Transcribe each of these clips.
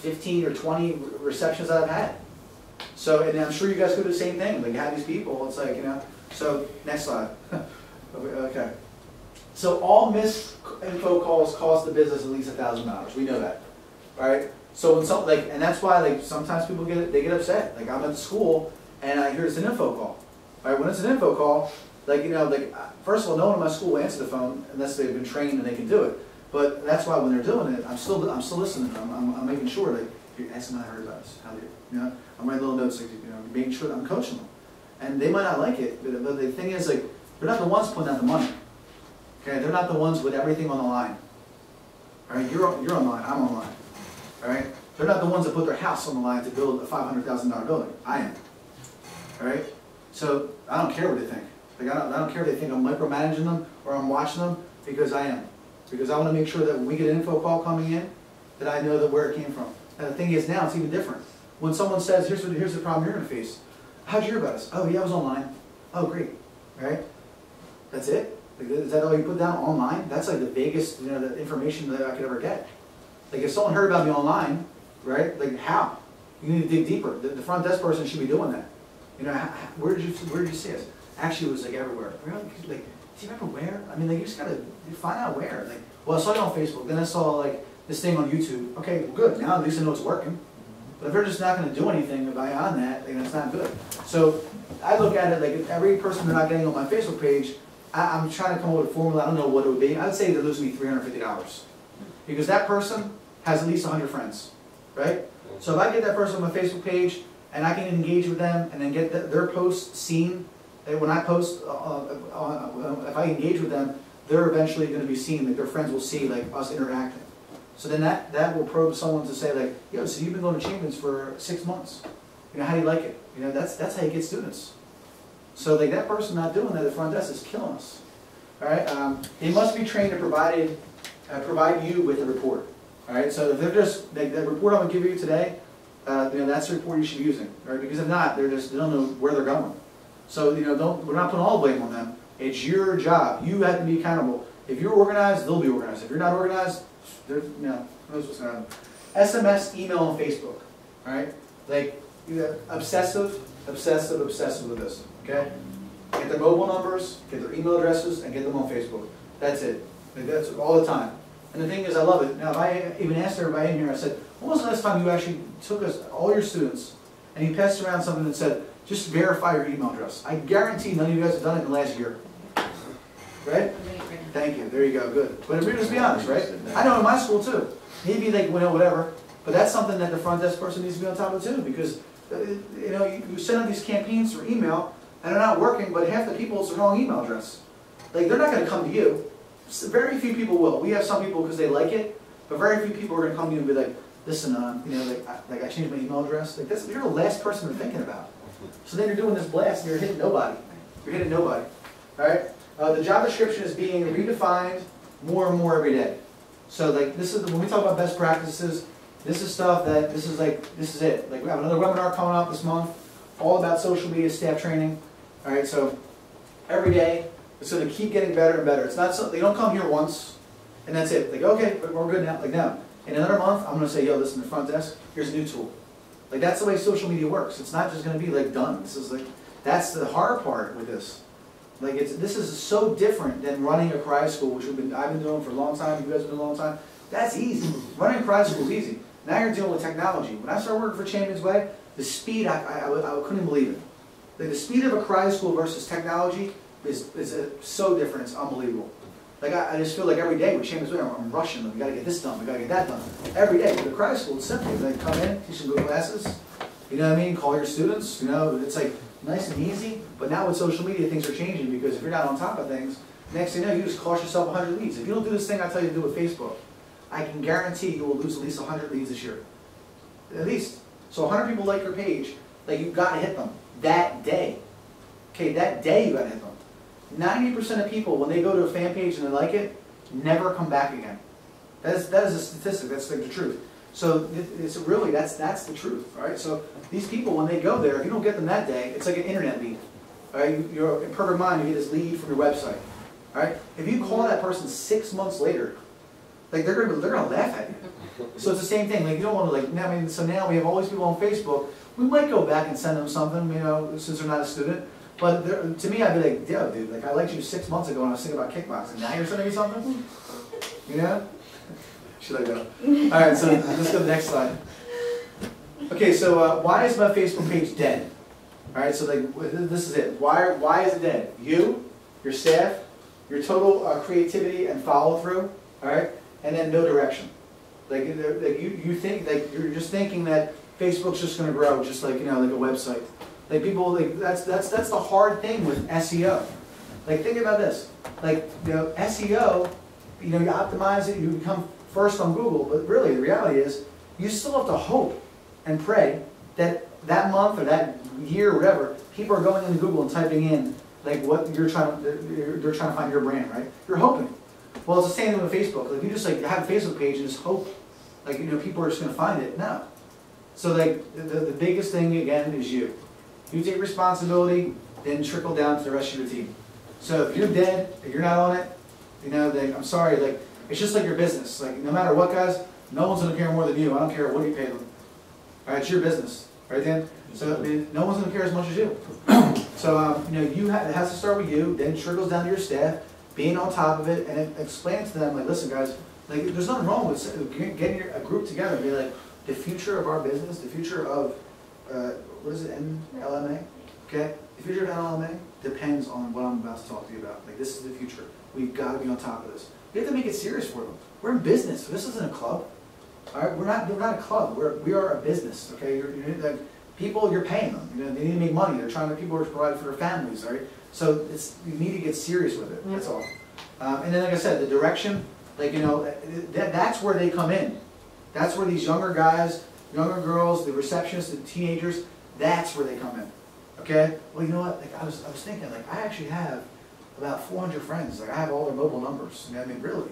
15 or 20 receptions that I've had. So, and I'm sure you guys do the same thing. Like, you have these people, it's like, you know. So, next slide. Okay. So, all missed info calls cost the business at least $1,000. We know that, right? So, when some, like, and that's why, like, sometimes people get upset. Like, I'm at school and I hear it's an info call. Right? When it's an info call, like, you know, like, first of all, no one in my school will answer the phone unless they've been trained and they can do it. But that's why when they're doing it, I'm still listening. I'm making sure that you're asking how I heard about us. How do you know? I'm writing little notes, like, you know, making sure that I'm coaching them. And they might not like it, but the thing is, like, they're not the ones putting out the money. Okay, they're not the ones with everything on the line. All right, you're online, I'm online. All right, they're not the ones that put their house on the line to build a $500,000 building. I am. All right, so I don't care what they think. Like, I don't care if they think I'm micromanaging them or I'm watching them, because I am. Because I want to make sure that when we get an info call coming in, that I know that where it came from. And the thing is, now it's even different. When someone says, here's the problem you're going to face. How'd you hear about us? Oh, yeah, I was online. Oh, great. All right? That's it? Like, is that all you put down online? That's like the vaguest, you know, the information that I could ever get. Like, if someone heard about me online, right? Like, how? You need to dig deeper. The front desk person should be doing that. You know, where did you see us? Actually, it was like everywhere. Really? Like, do you remember where? I mean, like, you just gotta find out where. Like, well, I saw you on Facebook, then I saw like this thing on YouTube. Okay, well, good. Now at least I know it's working. But if they're just not going to do anything beyond that, then it's not good. So I look at it like, if every person they're not getting on my Facebook page, I'm trying to come up with a formula. I don't know what it would be. I would say they're losing me $350 because that person has at least 100 friends, right? So if I get that person on my Facebook page and I can engage with them and then get their posts seen. When I post, if I engage with them, they're eventually going to be seen, like their friends will see like us interacting. So then that will probe someone to say like, yo, so you've been going to Champions for 6 months. You know, how do you like it? You know, that's how you get students. So like that person not doing that at the front desk is killing us. All right, they must be trained to provide you with a report. All right, so if they're just like the report I'm going to give you today, you know, that's the report you should be using, right? Because if not, they don't know where they're going. So, you know, we're not putting all the blame on them. It's your job. You have to be accountable. If you're organized, they'll be organized. If you're not organized, there's, you know, who knows what's going to happen. SMS, email, and Facebook. All right? Like, you have obsessive with this. Okay? Get their mobile numbers, get their email addresses, and get them on Facebook. That's it. Like, that's all the time. And the thing is, I love it. Now, if I even asked everybody in here, I said, when was the last time you actually took all your students, and you passed around something that said, just verify your email address. I guarantee none of you guys have done it in the last year. Right? Thank you. There you go. Good. But just be honest, right? I know in my school too. Maybe like, you know, whatever. But that's something that the front desk person needs to be on top of too, because you know, you send out these campaigns through email and they're not working, but half the people it's the wrong email address. Like, they're not going to come to you. Very few people will. We have some people because they like it, but very few people are going to come to you and be like, listen, you know, like I changed my email address. Like, you're the last person they're thinking about. So then you're doing this blast and you're hitting nobody. You're hitting nobody. All right? The job description is being redefined more and more every day. So like this is when we talk about best practices, this is stuff that this is it. Like we have another webinar coming up this month, all about social media staff training. All right, so every day it's going to keep getting better and better. It's not so, they don't come here once and that's it. Like, okay, we're good now. Like, no. In another month, I'm going to say, yo, listen, the front desk, here's a new tool. Like, that's the way social media works. It's not just going to be like done. This is like, that's the hard part with this. Like, this is so different than running a karate school, which I've been doing for a long time. You guys have been doing a long time. That's easy. Running a karate school is easy. Now you're dealing with technology. When I started working for Championsway, the speed, I couldn't believe it. Like, the speed of a karate school versus technology is so different. It's unbelievable. Like, I just feel like every day with Championsway, I'm rushing them. We got to get this done. We got to get that done. Every day. With the karate school, it's simple. They come in, teach some good classes. You know what I mean? Call your students. You know, it's like nice and easy. But now with social media, things are changing because if you're not on top of things, next thing you know, you just cost yourself 100 leads. If you don't do this thing I tell you to do with Facebook, I can guarantee you will lose at least 100 leads this year. At least. So 100 people like your page. Like, you've got to hit them that day. Okay, that day you got to hit them. 90% of people, when they go to a fan page and they like it, never come back again. That is a statistic. That's like the truth. So it's really, that's the truth. All right. So these people, when they go there, if you don't get them that day, it's like an internet lead. All right. You're in perfect mind. You get this lead from your website. All right. If you call that person 6 months later, like they're gonna laugh at you. So it's the same thing. Like you don't want to like. I mean, so now we have all these people on Facebook. We might go back and send them something, you know, since they're not a student. But to me, I'd be like, yo, dude, like I liked you 6 months ago when I was thinking about kickboxing. Now you're sending me something? You know? Should I go? All right, so let's go to the next slide. Okay, so why is my Facebook page dead? All right, so like this is it. Why is it dead? You, your staff, your total creativity and follow through. All right, and then no direction. Like you think like you're just thinking that Facebook's just going to grow, just like, you know, like a website. Like people, like that's the hard thing with SEO. Like think about this. Like, you know, SEO, you know, you optimize it, you become first on Google, but really the reality is you still have to hope and pray that that month or that year or whatever, people are going into Google and typing in like what you're trying to, they're trying to find your brand, right? You're hoping. Well, it's the same thing with Facebook. Like you just like have a Facebook page and just hope, like, you know, people are just going to find it. No. So like the biggest thing again is you. You take responsibility, then trickle down to the rest of your team. So if you're dead, if you're not on it, you know, then I'm sorry. Like it's just like your business. Like no matter what, guys, no one's going to care more than you. I don't care what you pay them. All right, it's your business, right, Dan? So I mean, no one's going to care as much as you. So you know, it has to start with you, then trickles down to your staff, being on top of it, and explain to them like, listen, guys, like there's nothing wrong with getting a group together and be like, the future of our business, the future of what is it, NLMA? Okay, the future of NLMA depends on what I'm about to talk to you about. Like this is the future. We've got to be on top of this. We have to make it serious for them. We're in business. This isn't a club. All right, we're not a club. We are a business. Okay, like people, you're paying them. You know, they need to make money. They're trying to people are providing for their families. All right, so you need to get serious with it. That's all. And then, like I said, the direction. Like, you know, that's where they come in. That's where these younger guys, younger girls, the receptionists, the teenagers, that's where they come in. Okay? Well, you know what? Like I was thinking, like I actually have about 400 friends. Like I have all their mobile numbers. You know, I mean, really?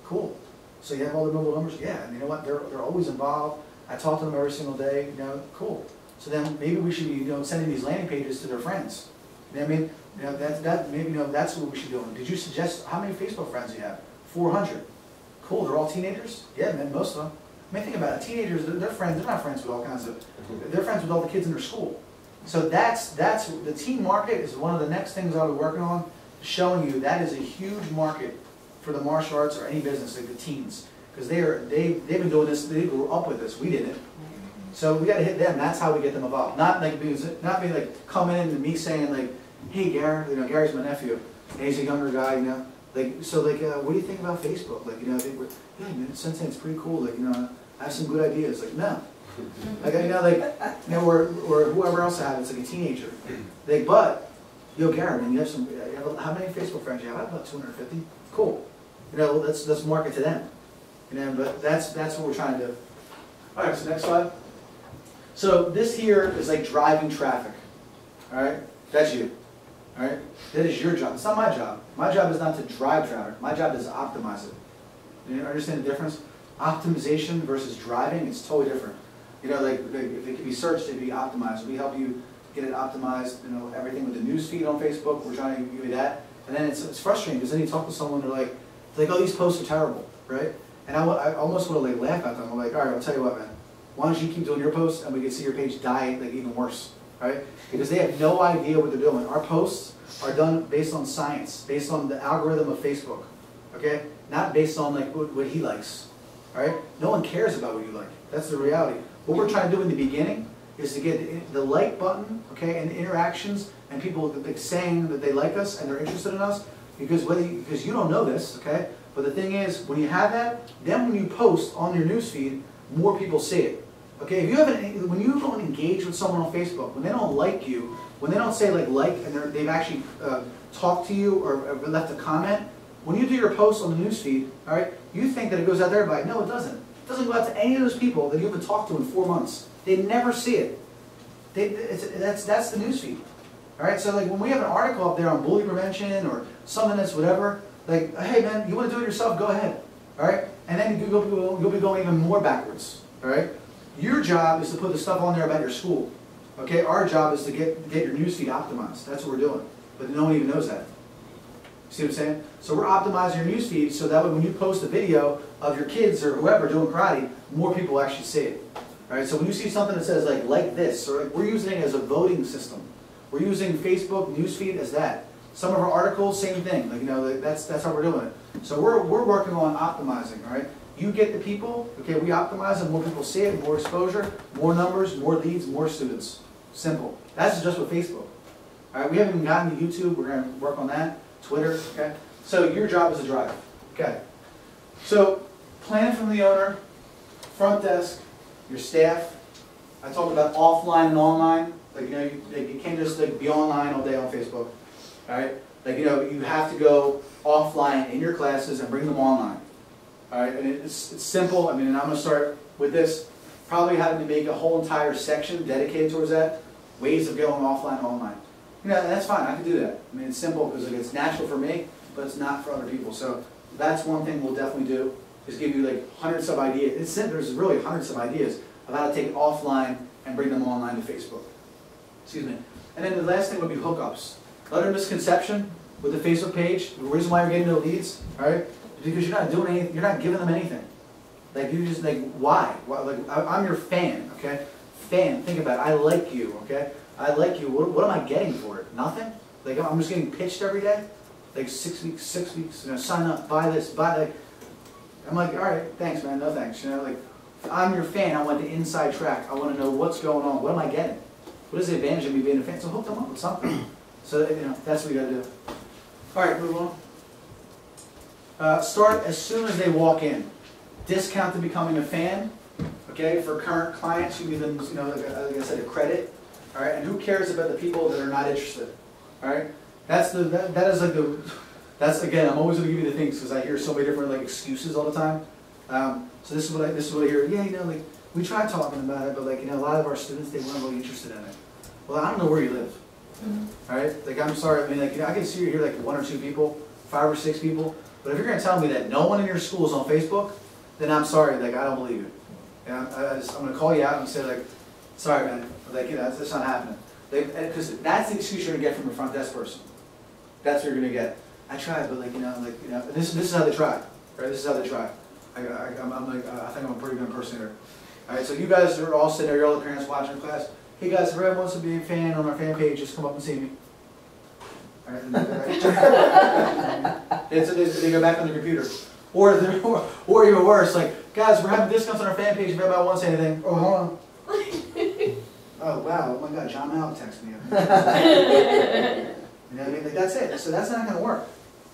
Cool. So you have all their mobile numbers? Yeah. And you know what? They're always involved. I talk to them every single day. You know, cool. So then maybe we should be, you know, sending these landing pages to their friends. You know what I mean? You know, maybe, you know, that's what we should do. Did you suggest how many Facebook friends do you have? 400. Cool. They're all teenagers? Yeah, man, most of them. I mean, think about it. Teenagers, they're friends. They're not friends with all kinds of. They're friends with all the kids in their school. So that's the teen market is one of the next things I'll be working on, showing you that is a huge market for the martial arts or any business, like the teens, because they've been doing this. They grew up with this. We didn't. So we got to hit them. That's how we get them involved. Not being like coming in and me saying like, hey, Gary, you know, Gary's my nephew, and he's a younger guy, you know. Like, so like, what do you think about Facebook? Like, you know, yeah, man, Sensei, it's pretty cool. Like, you know, I have some good ideas. Like, no. Like, you know, like, you know, or whoever else I have, it's like a teenager. Like, but, yo, Gary, man, you have some, how many Facebook friends you have? I have about 250. Cool. You know, let's market to them. You know, but that's what we're trying to do. All right, so next slide. So this here is like driving traffic. All right, that's you. All right, that is your job. It's not my job. My job is not to drive traffic. My job is to optimize it. You understand the difference? Optimization versus driving, it's totally different. You know, like if it can be searched, it can be optimized. We help you get it optimized. You know, everything with the news feed on Facebook. We're trying to give you that. And then it's frustrating because then you talk to someone, they're like, oh, these posts are terrible, right? And I almost want to like laugh at them. I'm like, all right, I'll tell you what, man. Why don't you keep doing your posts and we can see your page die like even worse, right? Because they have no idea what they're doing. Our posts are done based on science, based on the algorithm of Facebook, okay? Not based on like what he likes, all right? No one cares about what you like. That's the reality. What we're trying to do in the beginning is to get the like button, okay, and interactions and people like saying that they like us and they're interested in us because you don't know this, okay? But the thing is, when you have that, then when you post on your newsfeed, more people see it. Okay, if you haven't, when you don't engage with someone on Facebook, when they don't like you, when they don't say like and they've actually talked to you or left a comment, when you do your post on the newsfeed, all right, you think that it goes out to everybody. No, it doesn't. It doesn't go out to any of those people that you haven't talked to in 4 months. They never see it. That's the newsfeed. All right, so like when we have an article up there on bully prevention or something that's whatever, like, hey man, you want to do it yourself? Go ahead. All right, and then you'll be going even more backwards. All right. Your job is to put the stuff on there about your school. Okay, our job is to get your newsfeed optimized. That's what we're doing. But no one even knows that. See what I'm saying? So we're optimizing your newsfeed so that way when you post a video of your kids or whoever doing karate, more people actually see it. All right, so when you see something that says like this, or like we're using it as a voting system. We're using Facebook newsfeed as that. Some of our articles, same thing. Like, you know, that's how we're doing it. So we're working on optimizing. All right, you get the people. Okay, we optimize and more people see it, more exposure, more numbers, more leads, more students. Simple. That's just with Facebook. All right, we haven't even gotten to YouTube. We're going to work on that. Twitter. Okay. So your job is to drive. Okay. So plan from the owner, front desk, your staff. I talked about offline and online. Like, you know, you can't just like be online all day on Facebook. All right. Like, you know, you have to go offline in your classes and bring them online. All right. And it's simple. I mean, and I'm going to start with this. Probably having to make a whole entire section dedicated towards that. Ways of going offline and online. You know, that's fine. I can do that. I mean, it's simple because it's natural for me, but it's not for other people. So that's one thing we'll definitely do. Is give you like hundreds of ideas. There's really hundreds of ideas of how to take it offline and bring them online to Facebook. Excuse me. And then the last thing would be hookups. Another misconception with the Facebook page, the reason why you're getting no leads, all right, is because you're not doing anything, you're not giving them anything. Like, you just, like, why? Like, I'm your fan, okay? Fan, think about it. I like you, okay? I like you. What am I getting for it? Nothing? Like, I'm just getting pitched every day? Like 6 weeks, you know, sign up, buy this, buy that. I'm like, all right, thanks, man, no thanks. You know, like, I'm your fan. I want the inside track. I want to know what's going on. What am I getting? What is the advantage of me being a fan? So hook them up with something. So, you know, that's what you got to do. All right, move on. Start as soon as they walk in. Discount to becoming a fan. Okay, for current clients, you give them, you know, like I said, a credit. All right, and who cares about the people that are not interested? All right, that's again, I'm always going to give you the things because I hear so many different like excuses all the time. So this is what I hear. Yeah, you know, like we tried talking about it, but like, you know, a lot of our students, they weren't really interested in it. Well, I don't know where you live. All right, like, I'm sorry. I mean, like, you know, I can see you here like 1 or 2 people, 5 or 6 people. But if you're going to tell me that no one in your school is on Facebook, then I'm sorry. Like, I don't believe you. And I'm going to call you out and say like, sorry, man. Like, you know, that's not happening. Because that's the excuse you're going to get from the front desk person. That's what you're going to get. I tried, but like, you know, this is how they try. Right? This is how they try. I think I'm a pretty good impersonator. All right, so you guys are all sitting there, you're all the parents watching the class. Hey guys, if everyone wants to be a fan on our fan page, just come up and see me. All right, they go back on the computer. Or even worse, like, guys, we're having discounts on our fan page if everybody wants anything. Oh, hold on. Oh, wow, oh my God, John Malik texted me. You know what I mean? Like, that's it. So that's not going to work.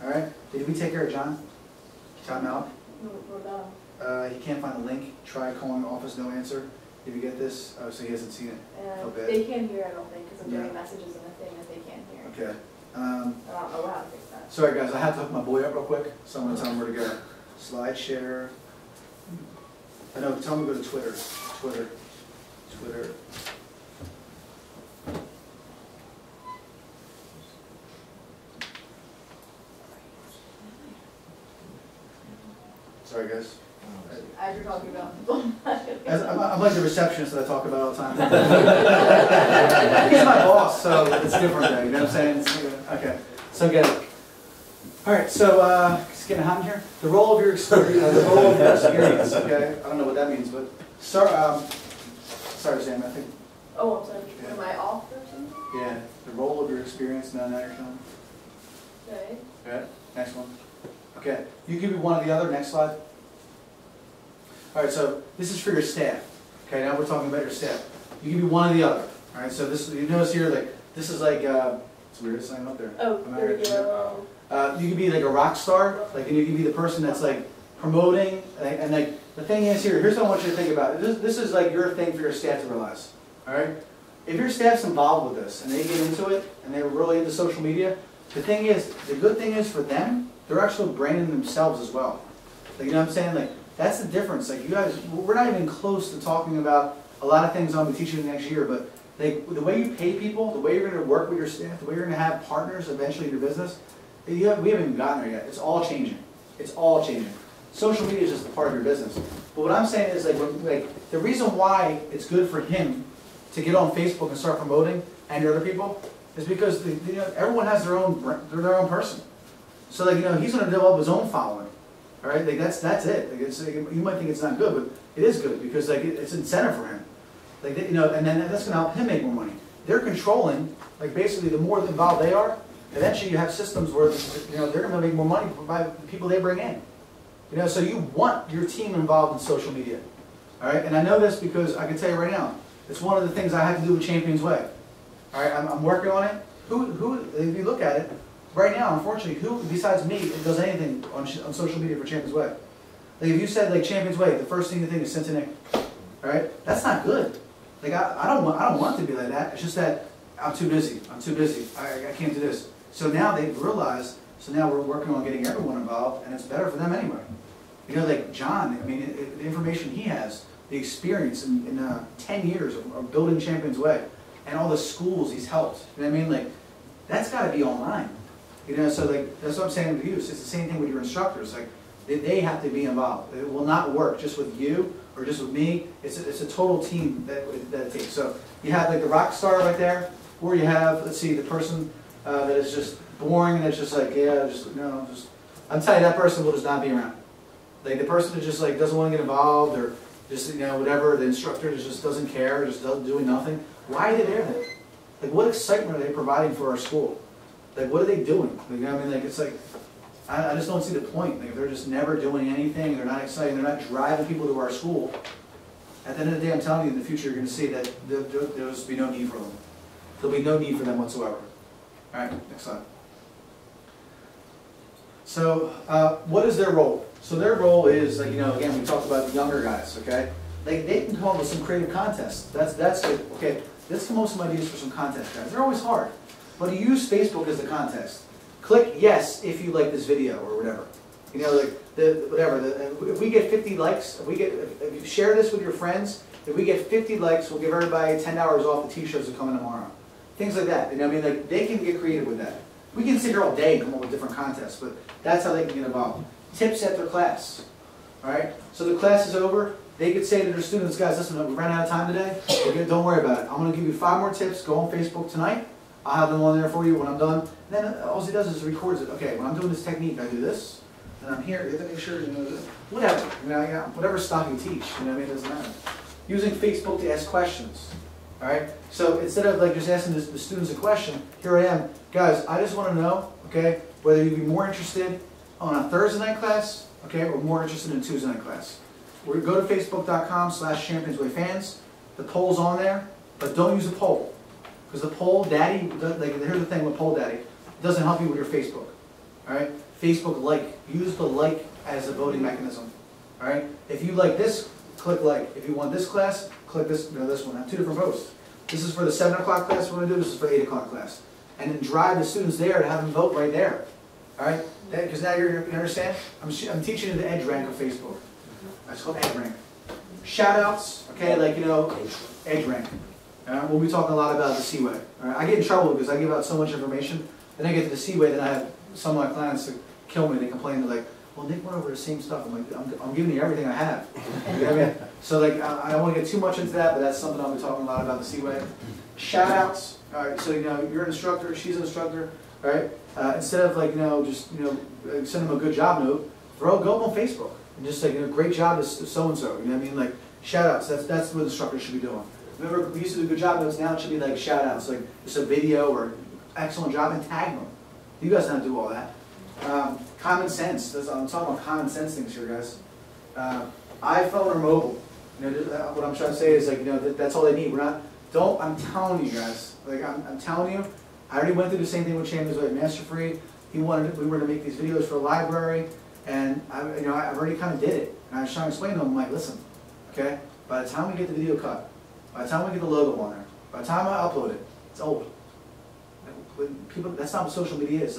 All right? Did we take care of John? John Malik? No. He can't find the link. Try calling office, no answer. Did you get this? Oh, so he hasn't seen it. They can't hear, I don't think, because I'm getting messages in the thing that they can't hear. Okay. I don't know how to fix that. Sorry guys, I have to hook my boy up real quick. So I'm going to tell him where to go. Slide share. I know, tell him to go to Twitter. Twitter. Sorry guys. As you're talking about I'm like the receptionist that I talk about all the time. He's my boss, so it's different though, you know what I'm saying? Okay, so good. All right, so it's getting hot in here. The role of your experience, okay? I don't know what that means, but sorry, Sam, I think. Oh, I'm sorry. Am I off or something? Yeah, the role of your experience. Now you're showing. Okay. Okay, next one. Okay, you give me one or the other. Next slide. All right, so this is for your staff. Okay, now we're talking about your staff. You give me one or the other. All right, so this, you notice here, like, this is like, it's weird to sign up there. Oh, there we go. You could be like a rock star, like, and you can be the person that's like promoting, and like, the thing is here, here's what I want you to think about. This is like your thing for your staff to realize. All right? If your staff's involved with this, and they get into it, and they're really into social media, the good thing is for them, they're actually branding themselves as well. Like, you know what I'm saying? Like, that's the difference. Like, you guys, we're not even close to talking about a lot of things I'm going to teach you next year, but like, the way you pay people, the way you're going to work with your staff, the way you're going to have partners eventually in your business, we haven't even gotten there yet. It's all changing. It's all changing. Social media is just a part of your business. But what I'm saying is, like the reason why it's good for him to get on Facebook and start promoting and your other people is because everyone has their own person. So like, he's going to develop his own following. All right, like that's it. Like you might think it's not good, but it is good because like it's incentive for him. Like and then that's going to help him make more money. They're controlling, like basically the more involved they are, eventually you have systems where they're going to make more money by the people they bring in. So you want your team involved in social media. All right, and I know this because I can tell you right now, it's one of the things I have to do with Championsway. All right, I'm working on it. Who, if you look at it, right now, unfortunately, who besides me does anything on social media for Championsway? Like if you said like Championsway, the first thing you think is Cincinnati. All right, that's not good. Like I don't want it to be like that. It's just that I'm too busy. I can't do this. So now they've realized. So now we're working on getting everyone involved, and it's better for them anyway. Like John. I mean, the information he has, the experience in 10 years of building Championsway, and all the schools he's helped. You know what I mean? Like that's got to be online. So like that's what I'm saying to you. It's the same thing with your instructors. Like they have to be involved. It will not work just with you or just with me. It's a total team that it takes. So you have like the rock star right there, or you have, let's see, the person that is just boring and it's just like, yeah, I'm telling you, that person will just not be around. Like the person that just like doesn't want to get involved or just whatever. The instructor just doesn't care, just doing nothing. Why are they there then? Like what excitement are they providing for our school? Like what are they doing? Like, I mean, like it's like I just don't see the point. Like if they're just never doing anything, they're not exciting, they're not driving people to our school. At the end of the day, I'm telling you, in the future, you're going to see that there'll just be no need for them. There'll be no need for them whatsoever. All right, next slide. So, what is their role? So their role is, like, again, we talked about the younger guys, okay? They can come up with some creative contests. That's like, okay, let's come up with some ideas for some contest, guys. They're always hard. But you use Facebook as the contest. Click yes if you like this video or whatever. Like if we get 50 likes, if you share this with your friends, if we get 50 likes, we'll give everybody $10 off the t-shirts that come in tomorrow. Things like that. Like they can get creative with that. We can sit here all day and come up with different contests, but that's how they can get involved. Tips after class. All right. So the class is over. They could say to their students, guys, listen, we ran out of time today. Don't worry about it. I'm going to give you 5 more tips. Go on Facebook tonight. I'll have them on there for you when I'm done. And then all he does is records it. Okay, when I'm doing this technique, I do this. And I'm here. You have to make sure, whatever. Whatever style you teach. It doesn't matter. Using Facebook to ask questions. All right. So instead of like just asking the students a question, here I am, guys. I just want to know, okay, whether you'd be more interested on a Thursday night class, okay, or more interested in a Tuesday night class. We're going to go to Facebook.com/ChampionswayFans. The poll's on there, but don't use a poll. Because the poll daddy, here's the thing with poll daddy, it doesn't help you with your Facebook. All right? Facebook like. Use the like as a voting mechanism. All right? If you like this, click like. If you want this class, click this one. I have 2 different votes. This is for the 7 o'clock class we're going to do. This is for 8 o'clock class. And then drive the students there to have them vote right there. All right? Because now you understand? I'm teaching you the edge rank of Facebook. It's called edge rank. Shout outs, okay, edge rank. We'll be talking a lot about the C-Way. Right? I get in trouble because I give out so much information. Then I get to the C-Way, then I have some of my clients to kill me. They complain, they're like, well, Nick went over the same stuff. I'm like, I'm giving you everything I have. You know what I mean? So I don't want to get too much into that, but that's something I'll be talking a lot about the C-Way. Shout outs. All right, so you're an instructor, she's an instructor. All right? Instead of send them a good job note, go up on Facebook and just say, great job to so-and-so. You know what I mean? Like, shout outs. That's what instructors should be doing. Remember, we used to do good job notes, now it should be like shout outs, like just a video or excellent job and tag them. You guys don't do all that. Common sense. I'm talking about common sense things here, guys. iPhone or mobile. What I'm trying to say is that's all they need. I'm telling you guys, I'm telling you, I already went through the same thing with Championsway at Master Free. We were to make these videos for a library, and I've already kind of did it. And I was trying to explain to them, I'm like, listen, okay, by the time we get the video cut, by the time we get the logo on there, by the time I upload it, it's old. That's not what social media is.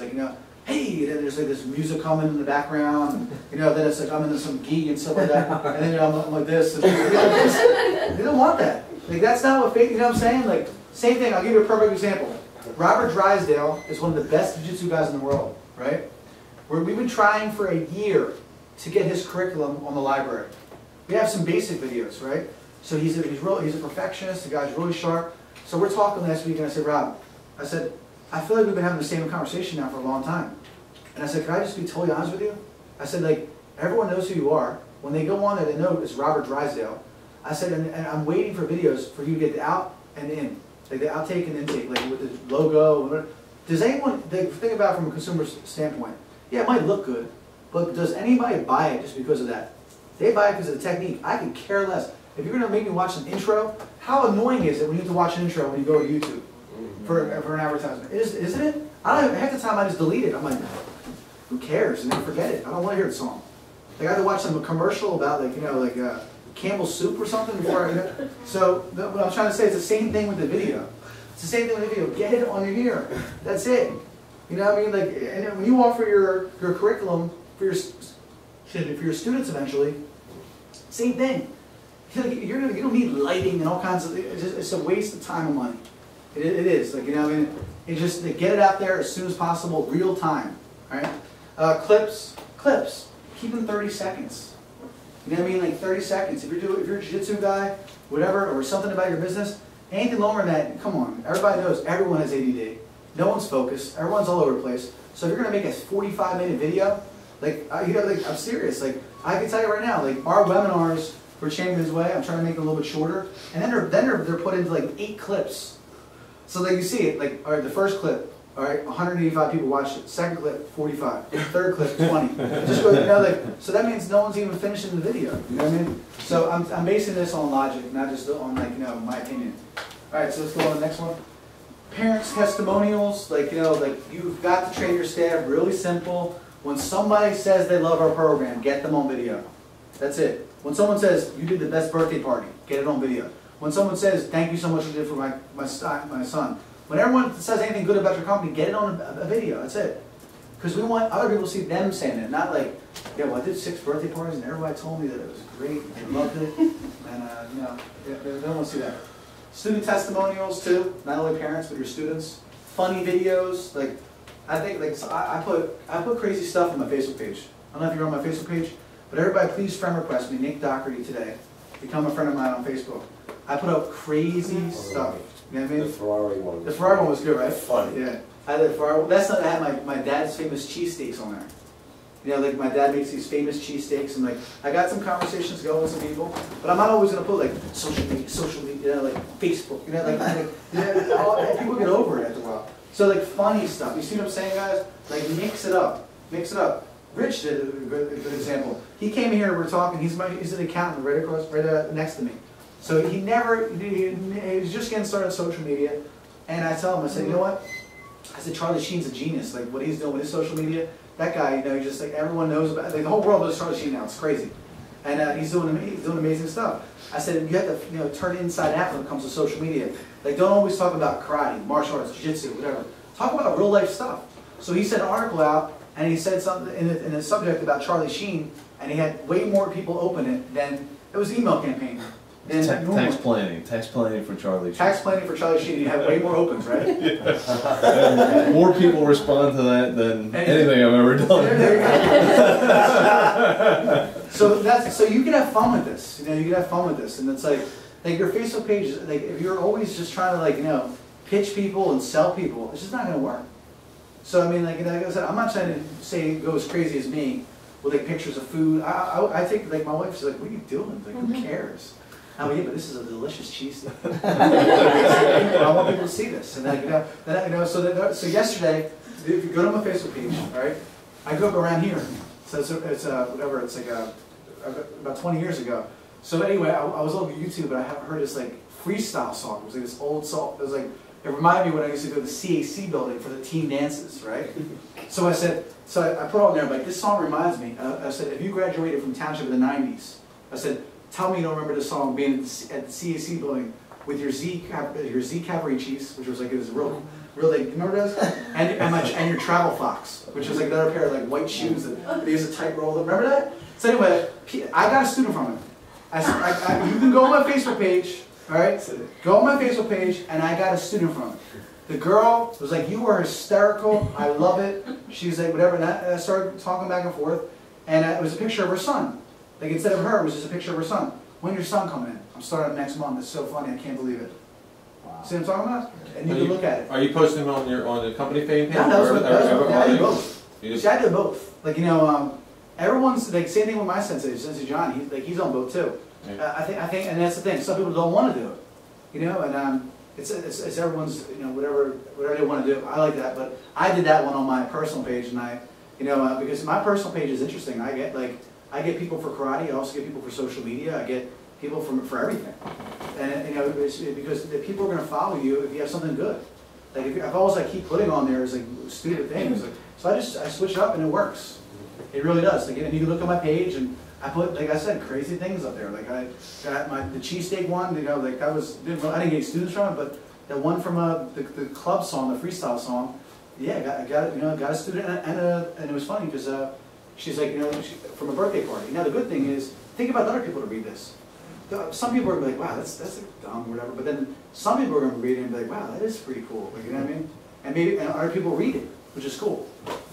Hey, then there's this music coming in the background. Then it's I'm into some geek and stuff like that. And then I'm like this. And they don't want that. That's not what faith. You know what I'm saying? Same thing. I'll give you a perfect example. Robert Drysdale is one of the best jiu-jitsu guys in the world, right? We've been trying for a year to get his curriculum on the library. We have some basic videos, right? So he's a perfectionist. The guy's really sharp. So we're talking last week, and I said, Rob, I feel like we've been having the same conversation now for a long time. And I said, can I just be totally honest with you? I said, like, everyone knows who you are. When they go on there, they know it's Robert Drysdale. I said, and I'm waiting for videos for you to get the out and the in. Like the outtake and intake, like with the logo. Does anyone, think about it from a consumer standpoint, yeah, it might look good, but does anybody buy it just because of that? They buy it because of the technique. I could care less. If you're going to make me watch an intro, how annoying is it when you have to watch an intro when you go to YouTube for an advertisement? Isn't it? I don't, half the time I just delete it. I'm like, who cares? And then forget it. I don't want to hear the song. Like I had to watch some commercial about like, you know, like Campbell's soup or something before I, so what I'm trying to say is the same thing with the video. It's the same thing with the video. Get it on your ear. That's it. You know what I mean? Like, and when you offer your curriculum for your students eventually, same thing. You don't need lighting and all kinds of. It's a waste of time and money. It is. Like, you know what I mean? It just they get it out there as soon as possible, real time. All right. Clips. Keep them 30 seconds. You know what I mean? Like 30 seconds. If you're a jiu-jitsu guy, whatever, or something about your business, anything longer than that, come on. Everybody knows everyone has ADD. No one's focused. Everyone's all over the place. So if you're going to make a 45-minute video, like, you know, like I'm serious. Like I can tell you right now, like our webinars for Championsway, I'm trying to make them a little bit shorter, and then they're put into like 8 clips. So like you see it, like all right, the first clip. All right, 185 people watched it. Second clip, 45. Third clip, 20. Just go, you know, like, so that means no one's even finishing the video. You know what I mean? So I'm basing this on logic, not just on like, you know, my opinion. All right, so let's go on to the next one. Parents' testimonials, like, you know, like you've got to train your staff. Really simple. When somebody says they love our program, get them on video. That's it. When someone says you did the best birthday party, get it on video. When someone says thank you so much you did for my son. When everyone says anything good about your company, get it on a video. That's it. Because we want other people to see them saying it, not like, yeah, well, I did 6 birthday parties and everybody told me that it was great and they loved it. And, you know, they don't want to see that. Student testimonials, too. Not only parents, but your students. Funny videos. Like, I think, like, so I put crazy stuff on my Facebook page. I don't know if you're on my Facebook page, but everybody please friend request me, Nick Doherty, today. Become a friend of mine on Facebook. I put out crazy stuff. You know what I mean? The Ferrari one. The Ferrari one was good, right? Funny. Yeah. I had the Ferrari. That's not. I had my dad's famous cheesesteaks on there. You know, like my dad makes these famous cheesesteaks, and like I got some conversations going with some people, but I'm not always gonna put like social media, you know, like Facebook, you know, like people get over it after a while. So like funny stuff. You see what I'm saying, guys? Like mix it up. Mix it up. Rich did a good example. He came here. We're talking. He's an accountant right next to me. So he was just getting started on social media, and I tell him, I said, you know what? I said, Charlie Sheen's a genius. Like what he's doing with his social media, that guy, you know, he just like everyone knows about. Like the whole world knows Charlie Sheen now. It's crazy, and he's doing amazing stuff. I said, you have to, you know, turn inside out when it comes to social media. Like don't always talk about karate, martial arts, jiu-jitsu, whatever. Talk about real life stuff. So he sent an article out, and he said something in a subject about Charlie Sheen, and he had way more people open it than it was an email campaign. Tax planning for Charlie Sheen. Tax planning for Charlie Sheen, you have way more opens, right? Yeah. More people respond to that than anything I've ever done. So you can have fun with this. You know, you can have fun with this, and it's like your Facebook page. Like if you're always just trying to like, you know, pitch people and sell people, it's just not going to work. So I mean, like I said, I'm not trying to say go as crazy as me with like pictures of food. I think like my wife's like, what are you doing? Like who cares? Oh yeah, but this is a delicious cheesesteak. I want people to see this, and so yesterday, if you go to my Facebook page, all right, I grew up around here, so it's whatever, it's like about 20 years ago. So anyway, I was on YouTube and I heard this like freestyle song. It was like this old song. It was like it reminded me when I used to go to the CAC building for the team dances, right? So I said, I put on there, like this song reminds me. I said, if you graduated from Township in the '90s, I said, tell me you don't remember the song being at the CAC building with your Z Cavaricis, which was like, it was real like, remember those? And your Travel Fox, which was like another pair of like white shoes that they used to tight roll them. Remember that? So anyway, I got a student from it. You can go on my Facebook page, all right? Go on my Facebook page, and I got a student from it. The girl was like, you are hysterical, I love it. She's like, whatever, and I started talking back and forth, and it was a picture of her son. Like instead of her, it was just a picture of her son. When your son coming in? I'm starting next month. It's so funny. I can't believe it. Wow. See what I'm talking about? And you can look at it. Are you posting them on the company page? No, both. See, I do both. Like, you know, everyone's like, same thing with my Sensei John. He's on both too. Yeah. I think, and that's the thing. Some people don't want to do it, you know, and it's everyone's, you know, whatever they want to do. I like that, but I did that one on my personal page, and you know, because my personal page is interesting. I get people for karate. I also get people for social media. I get people for everything, and you know, because the people are going to follow you if you have something good. Like if always I keep putting on there is like stupid things. Like, so I switch it up and it works. It really does. Like, and you can look at my page and I put, like I said, crazy things up there. Like I got the cheesesteak one. You know, like I didn't get any students from it, but the one from the club song, the freestyle song. Yeah, I got a student, and it was funny because she's like, you know, from a birthday party. Now the good thing is, think about other people to read this. Some people are like, wow, that's dumb or whatever. But then some people are going to read it and be like, wow, that is pretty cool. Like, you know what I mean? And other people read it, which is cool.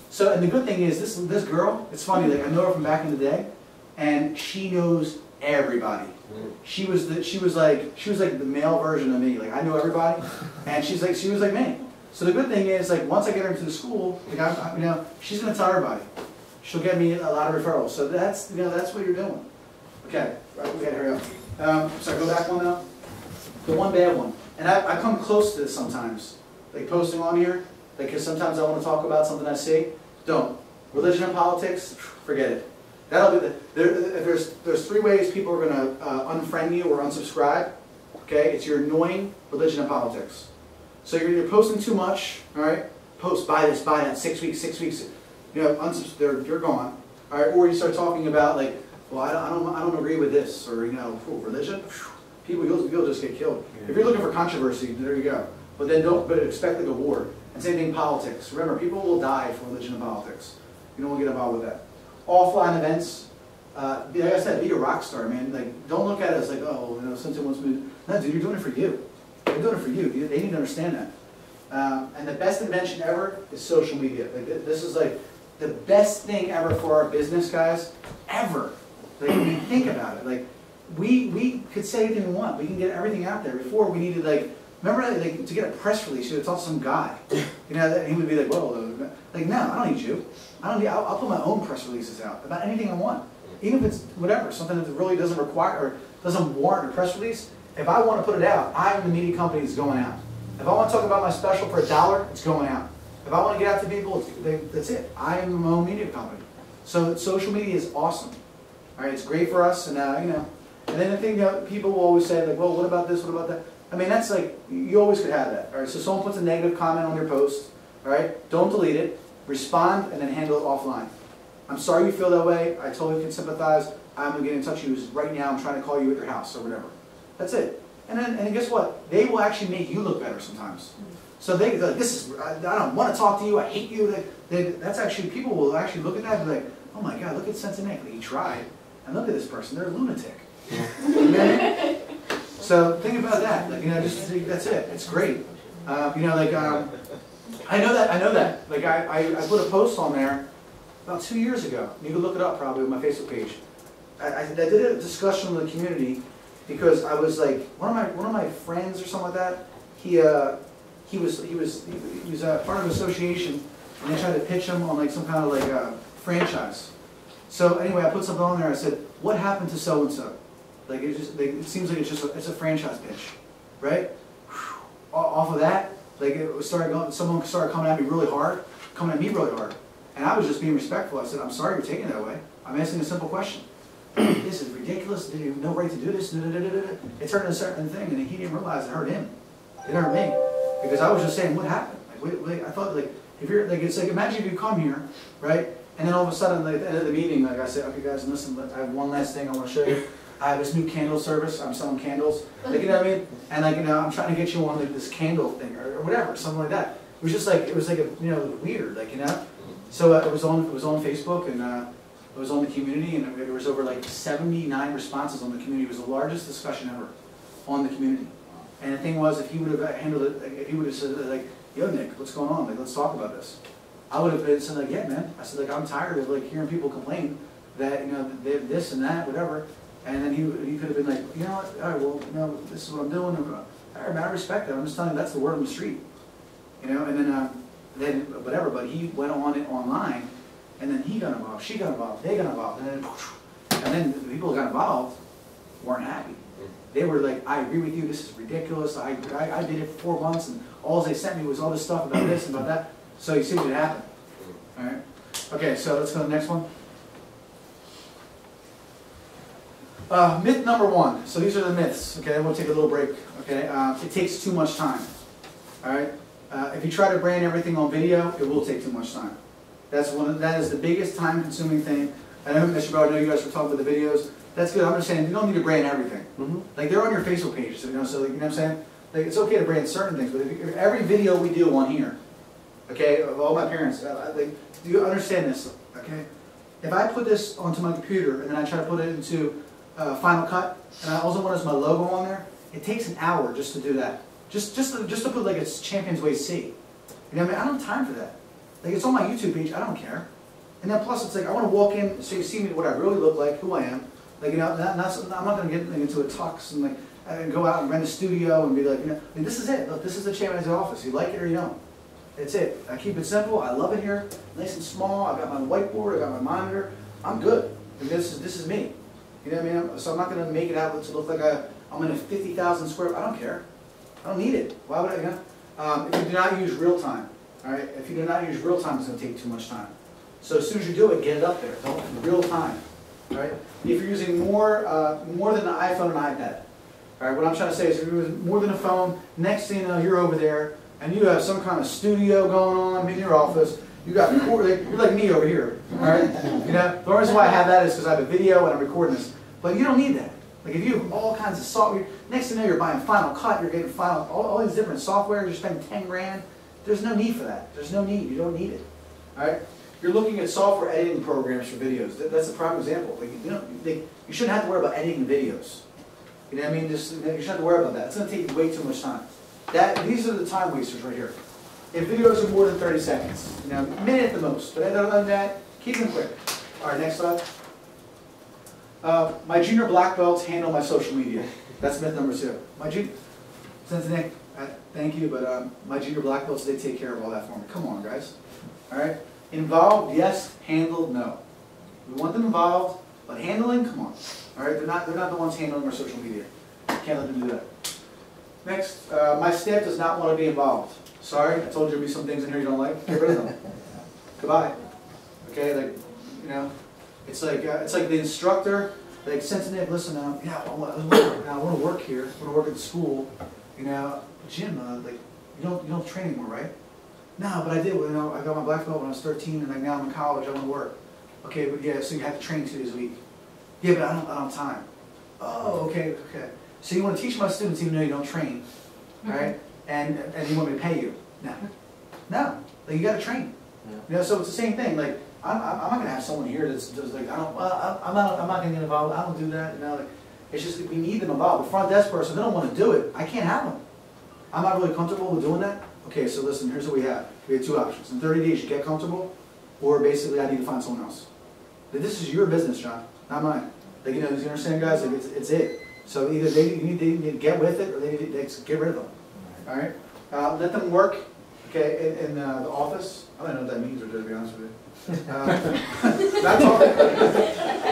So, and the good thing is, this girl, it's funny. Like I know her from back in the day, and she knows everybody. She was like the male version of me. Like I know everybody, and she was like me. So the good thing is, like once I get her into the school, like you know, she's going to tell everybody. She'll get me a lot of referrals. So that's, you know, that's what you're doing. Okay, right, we got to hurry up. So go back one now. The one bad one, and I come close to this sometimes, like posting on here, like because sometimes I want to talk about something I see. Don't. Religion and politics, forget it. That'll be there's three ways people are going to unfriend you or unsubscribe. Okay, it's your annoying religion and politics. So you're posting too much. All right, post buy this, buy that. 6 weeks. You know, you're gone. All right, or you start talking about like, well, I don't agree with this, or you know, religion. People, you'll just get killed. If you're looking for controversy, there you go. But then don't expect like a war. And same thing, politics. Remember, people will die for religion and politics. You don't want to get involved with that. Offline events. Like I said, be a rock star, man. Like, don't look at it as like, oh, you know, something wants me to. No, dude, you're doing it for you. You're doing it for you. They need to understand that. And the best invention ever is social media. Like, this is like the best thing ever for our business, guys. Ever. Like, when you think about it, like we could say anything we want. We can get everything out there. Before we needed remember like to get a press release, you would talk to some guy. You know, that he would be like, whoa, like no, I don't need you. I'll put my own press releases out about anything I want. Even if it's whatever, something that really doesn't require or doesn't warrant a press release. If I want to put it out, I'm the media company that's going out. If I want to talk about my special for $1, it's going out. If I want to get out to people, that's it. I am my own media company. So social media is awesome. All right, it's great for us, and you know. And then the thing that people will always say, like, well, what about this? What about that? I mean, that's like you always could have that. All right, so someone puts a negative comment on your post. All right, don't delete it. Respond and then handle it offline. I'm sorry you feel that way. I totally can sympathize. I'm gonna get in touch with you right now. I'm trying to call you at your house or whatever. That's it. And then guess what? They will actually make you look better sometimes. So they're like, I don't want to talk to you. I hate you. That's actually, people will actually look at that and be like, oh my God, look at Sensei. He tried. And look at this person, they're a lunatic. So think about that. Like, you know, just that's it. It's great. You know, like I know that. Like I put a post on there about 2 years ago. You can look it up probably on my Facebook page. I did a discussion with the community because I was like one of my friends or something like that. He was part of an association, and they tried to pitch him on like some kind of like franchise. So anyway, I put something on there. I said, "What happened to so and so?" Like it seems like it's a franchise pitch, right? Off of that, like someone started coming at me really hard, and I was just being respectful. I said, "I'm sorry you're taking it that way. I'm asking a simple question. This is ridiculous. You have no right to do this." It turned into a certain thing, and he didn't realize it hurt him. It hurt me because I was just saying, "What happened?" Like I thought, like if you're like it's like imagine if you come here, right? And then all of a sudden, like, at the end of the meeting, like I said, okay guys, listen, I have one last thing I want to show you. I have this new candle service. I'm selling candles. Like, you know what I mean? And like, you know, I'm trying to get you on like this candle thing or whatever, something like that. It was just like, it was like, you know, weird, like, you know? So it was on Facebook and it was on the community and there was over like 79 responses on the community. It was the largest discussion ever on the community. And the thing was, if he would have handled it, like, if he would have said like, yo Nick, what's going on? Like, let's talk about this. I would have been said like, yeah, man. I said like, I'm tired of like hearing people complain that you know they have this and that, whatever. And then he could have been like, you know what? All right, well, you know, this is what I'm doing. All right, man, I respect it. I'm just telling you that's the word on the street, you know. And then whatever. But he went on it online And then he got involved, she got involved, they got involved, and then the people who got involved weren't happy. They were like, I agree with you, this is ridiculous, I did it for 4 months, and all they sent me was all this stuff about this and about that. So you see what happened. All right? Okay, so let's go to the next one. Myth number 1. So these are the myths. Okay, we'll take a little break. Okay, it takes too much time. All right, if you try to brand everything on video, it will take too much time. That is the biggest time-consuming thing. I know, Mr. Bro, I know you guys were talking about the videos. That's good. I'm just saying you don't need to brand everything. Like they're on your Facebook page, so, you know. So like, you know what I'm saying? Like it's okay to brand certain things, but if every video we do on here, okay, of all my parents, like, do you understand this? Okay, if I put this onto my computer and then I try to put it into Final Cut, and I also want as my logo on there, it takes an hour just to do that. Just to put like a Championsway C. You know what I mean? I don't have time for that. Like it's on my YouTube page, I don't care. And then plus it's like I want to walk in so you see me what I really look like, who I am. Like, you know, I'm not going to get into a tux and like and go out and rent a studio and be like, you know, I mean, this is it. Look, this is the Championsway office. You like it or you don't. It's it. I keep it simple. I love it here. Nice and small. I've got my whiteboard. I've got my monitor. I'm good. And this is me. You know what I mean? So I'm not going to make it out to look like I'm in a 50,000 square. I don't care. I don't need it. Why would I? You know? If you do not use real time, all right. If you do not use real time, it's going to take too much time. So as soon as you do it, get it up there. Don't real time. All right. If you're using more than an iPhone and iPad, all right. What I'm trying to say is, if you're using more than a phone, next thing you know, you're over there and you have some kind of studio going on in your office. You got you're like me over here. All right. You know, the reason why I have that is because I have a video and I'm recording this. But you don't need that. Like if you have all kinds of software, next thing you know you're buying Final Cut, you're getting all these different software, you're spending 10 grand. There's no need for that. There's no need. You don't need it. All right. You're looking at software editing programs for videos. That's a prime example. Like you shouldn't have to worry about editing videos. You know what I mean? You shouldn't have to worry about that. It's going to take you way too much time. These are the time wasters right here. If videos are more than 30 seconds, you know, a minute at the most. But other than that, keep them quick. All right, next slide. My junior black belts handle my social media. That's myth number 2. Nick, thank you, but my junior black belts, they take care of all that for me. Come on, guys. All right. Involved, yes. Handled, no. We want them involved, but handling, come on. All right. They're not the ones handling our social media. Can't let them do that. Next, my staff does not want to be involved. Sorry, I told you there'd be some things in here you don't like. Get rid of them. Goodbye. Okay, like, you know, it's like the instructor, like, sensitive. Listen, yeah, I want to work here. I want to work at the school. You know, Jim, like, you don't train anymore, right? No, but I did. You know, I got my black belt when I was 13, and like now I'm in college. I want to work. Okay, but yeah, so you have to train 2 days a week. Yeah, but I don't have time. Oh, okay. So you want to teach my students even though you don't train, right? And you want me to pay you? No. Like you got to train. Yeah. You know, so it's the same thing. Like I'm not gonna have someone here that's just like I'm not gonna get involved. I don't do that. You know, like it's just that we need them involved. The front desk person, they don't want to do it. I can't have them. I'm not really comfortable with doing that. Okay, so listen. Here's what we have. We have 2 options. In 30 days, you get comfortable, or basically I need to find someone else. But this is your business, John, not mine. Like you know, you understand, guys? Like it's it. So either they need to get with it, or they need to get rid of them. All right. Let them work. Okay, in the office. I don't know what that means, to be honest with you.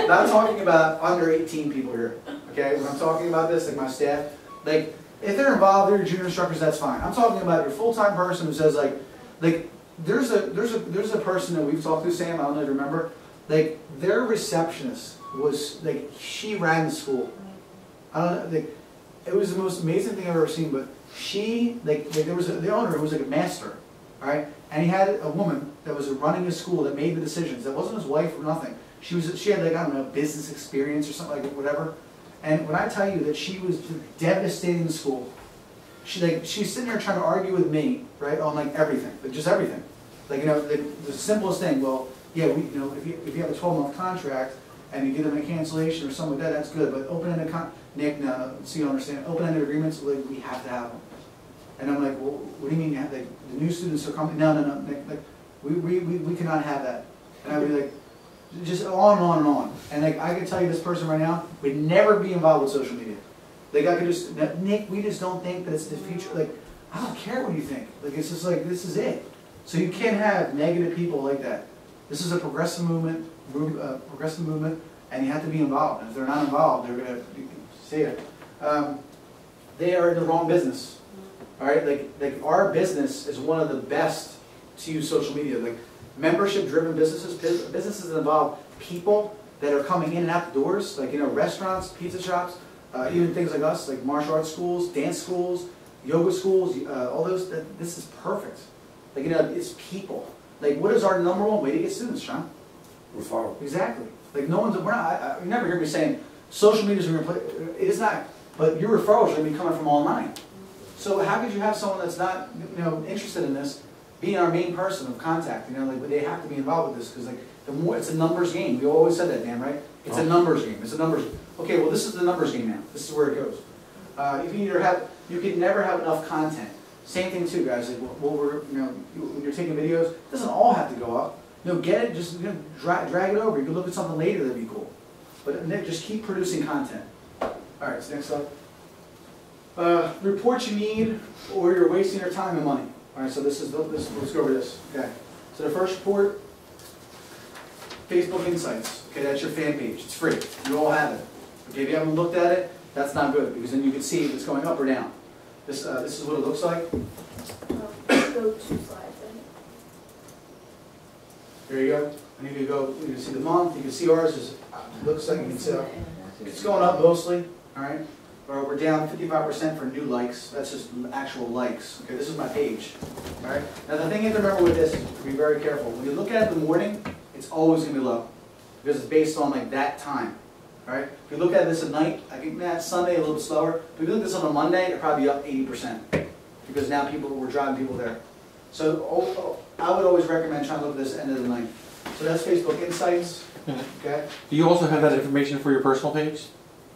Not talking about under 18 people here. Okay, when I'm talking about this, like my staff, like if they're involved, they're junior instructors. That's fine. I'm talking about your full-time person who says like there's a person that we've talked to, Sam. I don't know if you remember. Like their receptionist was like she ran the school. I don't know. Like, it was the most amazing thing I've ever seen. But she there was the owner who was like a master, all right, and he had a woman that was running his school that made the decisions. That wasn't his wife or nothing. She had like I don't know business experience or something like whatever. And when I tell you that she was devastating the school, she's sitting there trying to argue with me, right, on like everything, like just everything, like you know the simplest thing. Well, yeah, if you have a 12-month contract and you give them a cancellation or something like that, that's good. But open-ended Nick, no, so you don't understand. Open-ended agreements, like, we have to have them. And I'm like, well, what do you mean you have, like, the new students are coming? No, Nick, like, we cannot have that. And I'd be like, just on and on and on. And like, I can tell you this person right now would never be involved with social media. Like, I could just, Nick, we just don't think that it's the future. Like, I don't care what you think. Like, it's just like, this is it. So you can't have negative people like that. This is a progressive movement, and you have to be involved. And if they're not involved, they're going to see it. They are in the wrong business. All right, like our business is one of the best to use social media. Like membership-driven businesses, businesses that involve people that are coming in and out the doors, like restaurants, pizza shops, even things like us, like martial arts schools, dance schools, yoga schools, all those. This is perfect. Like it's people. Like what is our number one way to get students, Sean? Referral. Exactly. Like no one's. We're not. You never hear me saying social media is going to play. It is not. But your referrals are going to be coming from online. So how could you have someone that's not interested in this being our main person of contact? Like they have to be involved with this because like the more it's a numbers game. We always said that, Dan, right? It's a numbers game. It's a numbers. Okay, well this is the numbers game now. This is where it goes. You can never have enough content. Same thing too, guys. Like when you're taking videos, it doesn't all have to go up. Get it. Just drag it over. You can look at something later that'd be cool. But just keep producing content. All right, so next up. Reports you need or you're wasting your time and money. All right, so let's go over this. Okay, so the first report, Facebook Insights. Okay, that's your fan page. It's free. You all have it. Okay, if you haven't looked at it, that's not good because then you can see if it's going up or down. This is what it looks like. Go 2 slides, I think. There you go. And you can see the month. You can see ours. Looks like you can see it's going up mostly. All right. We're down 55% for new likes. That's just actual likes. Okay, this is my page. All right. Now the thing you have to remember with this is to be very careful. When you look at it in the morning, it's always going to be low because it's based on like that time. All right. If you look at this at night, I think that's Sunday a little bit slower. But if you look at this on a Monday, it'll probably be up 80% because now we're driving people there. So I would always recommend trying to look at this end of the night. So that's Facebook Insights. Okay. Do you also have that information for your personal page?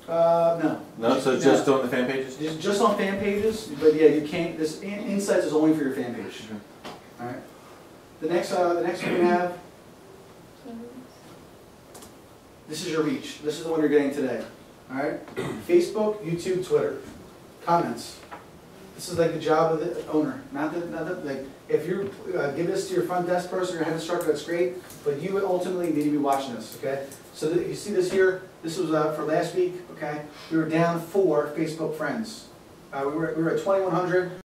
No. No, so just on the fan pages? Just on fan pages, but yeah, you can't. This Insights is only for your fan page. All right. The next one we have. This is your reach. This is the one you're getting today. All right. Facebook, YouTube, Twitter. Comments. This is like the job of the owner, not like if you give this to your front desk person or your head instructor, that's great. But you ultimately need to be watching this. Okay. So you see this here. This was for last week. Okay. We were down 4 Facebook friends. We were at 2,100.